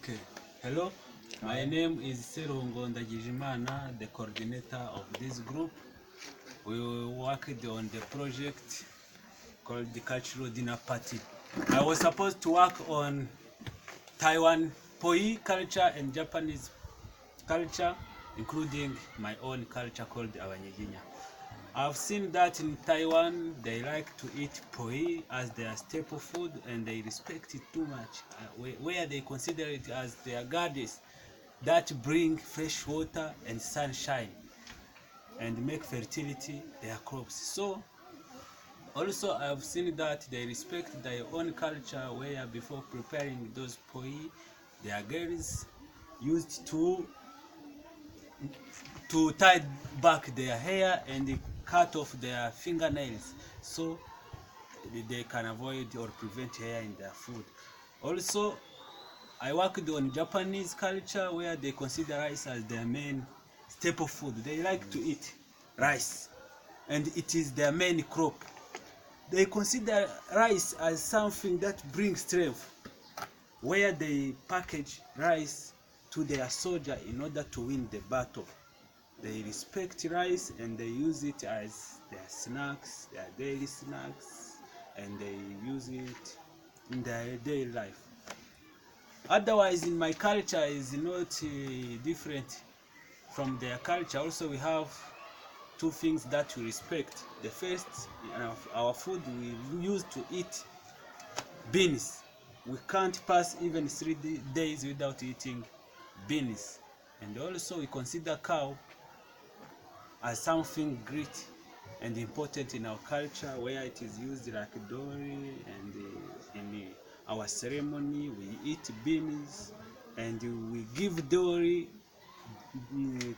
Okay. Hello. My name is Serungo Ndagijimana, the coordinator of this group. We worked on the project called the Cultural Dinner Party. I was supposed to work on Taiwan Poi culture and Japanese culture, including my own culture called Abanyiginya. I've seen that in Taiwan they like to eat poi as their staple food and they respect it too much, where they consider it as their goddess that bring fresh water and sunshine and make fertility their crops. So also I've seen that they respect their own culture, where before preparing those poi, their girls used to tie back their hair and cut off their fingernails so they can avoid or prevent hair in their food. Also, I worked on Japanese culture, where they consider rice as their main staple food. They like to eat rice and it is their main crop. They consider rice as something that brings strength, where they package rice to their soldier in order to win the battle. They respect rice and they use it as their snacks, their daily snacks, and they use it in their daily life. Otherwise, in my culture is not different from their culture. Also, we have two things that we respect. The first, our food, we use to eat beans. We can't pass even 3 days without eating beans. And also, we consider cow as something great and important in our culture, where it is used like dowry, and in our ceremony we eat beans and we give dowry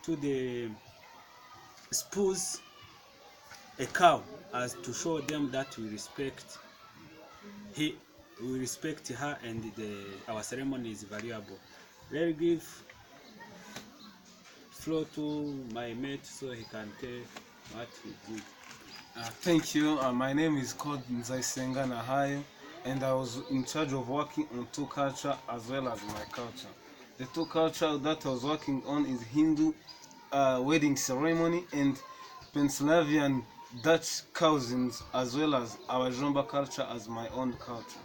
to the spouse a cow, as to show them that we respect her and our ceremony is valuable. Let's give floor to my mate so he can tell what he did. Thank you. My name is called Nzaisenga Nahayo, and I was in charge of working on two culture as well as my culture. The two culture that I was working on is Hindu wedding ceremony and Pennsylvanian Dutch cousins, as well as our Jomba culture as my own culture.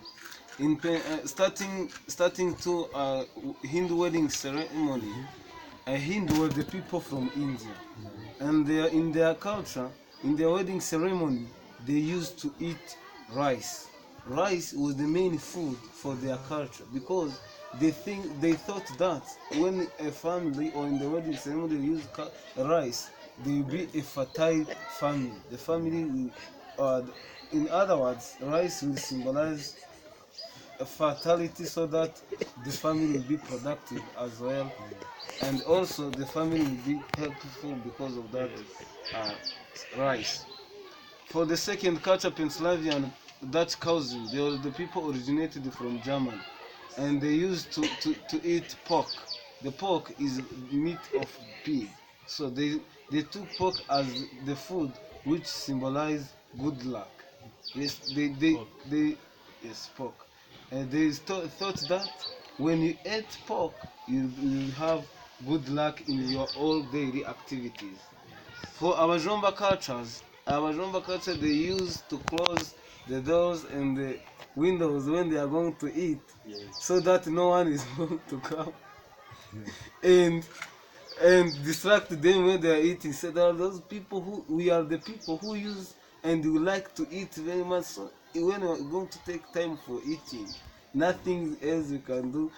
In starting to Hindu wedding ceremony, Hindu were the people from India, and in their culture, in their wedding ceremony, they used to eat rice. Rice was the main food for their culture, because they thought that when a family or in the wedding ceremony they use rice, they will be a fertile family. The family will, in other words, rice will symbolize fertility, so that the family will be productive as well, and also the family will be helpful because of that rice. For the second culture, Pennsylvanian Dutch cousin, they were the people originated from Germany, and they used to eat pork. The pork is meat of pig, so they took pork as the food which symbolized good luck. Yes, yes, pork. And they thought that when you ate pork, you have good luck in your all daily activities. For our Jomba culture, they used to close the doors and the windows when they are going to eat, so that no one is going to come and distract them when they are eating. So there are those people who we are the people who use and we like to eat very much. So when we are going to take time for eating, nothing else we can do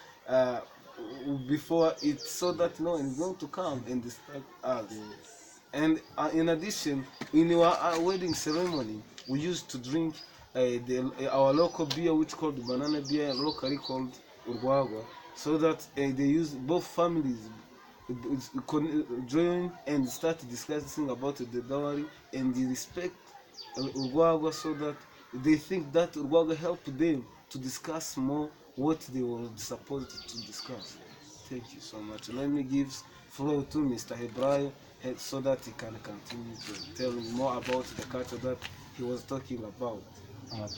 before it, so that no one is going to come and distract us. And in addition, in our wedding ceremony, we used to drink our local beer, which called banana beer, locally called urwagwa, so that they use both families join and start discussing about the dowry and the respect urwagwa, so that they think that urwagwa helped them to discuss more what they were supposed to discuss. Thank you so much. Let me give floor to Mr. Hebrayo so that he can continue to tell me more about the culture that he was talking about.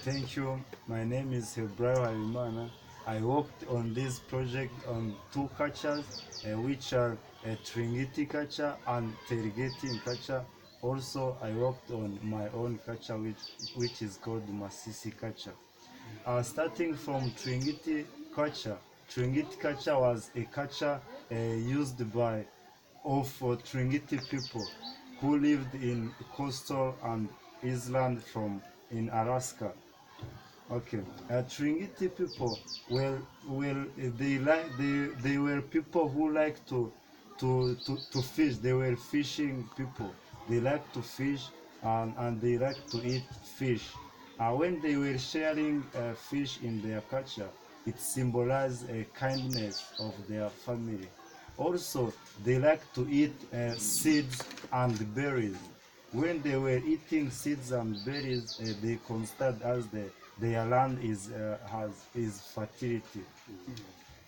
Thank you. My name is Hebrayo Halimana. I worked on this project on two cultures, which are Tringiti culture and Terigeti culture. Also, I worked on my own culture, which is called Masisi culture. Starting from Tringiti culture was a culture used by of Tringiti people who lived in coastal and island from in Alaska. Okay, Tringiti people, they were people who like to fish. They were fishing people. They like to fish and they like to eat fish. When they were sharing fish in their culture, it symbolized a kindness of their family. Also, they like to eat seeds and berries. When they were eating seeds and berries, they considered as their land is fertility.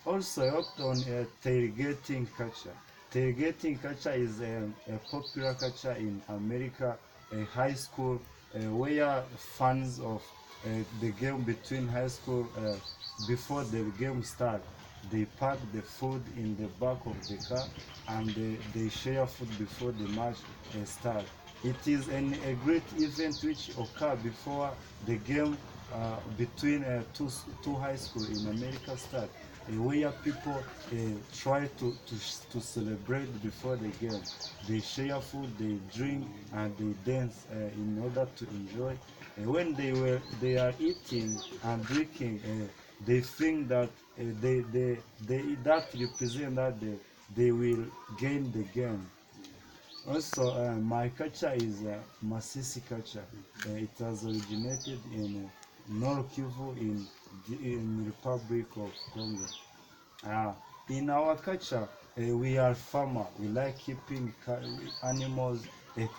Also, I worked on tailgating culture. Tailgating culture is a popular culture in America, a high school where fans of the game between high school before the game start, they pack the food in the back of the car and they share food before the match start. It is a great event which occur before the game between two high school in America start, where people try to celebrate before the game. They share food, they drink, and they dance in order to enjoy. When they are eating and drinking, they think that that represent that they will gain the game. Also, my culture is Masisi culture. It has originated in Nord Kivu in Republic of Congo. Uh, in our culture, we are farmer. We like keeping animals,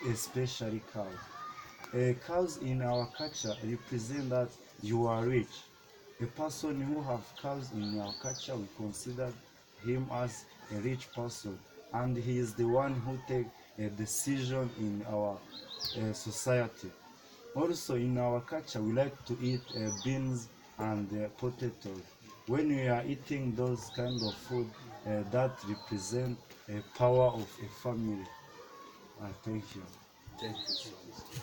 especially cows. Cows in our culture represent that you are rich. A person who have cows in our culture, we consider him as a rich person, and he is the one who take a decision in our society. Also, in our culture, we like to eat beans and potatoes. When we are eating those kind of food, that represent a power of a family. Thank you. Thank you so much.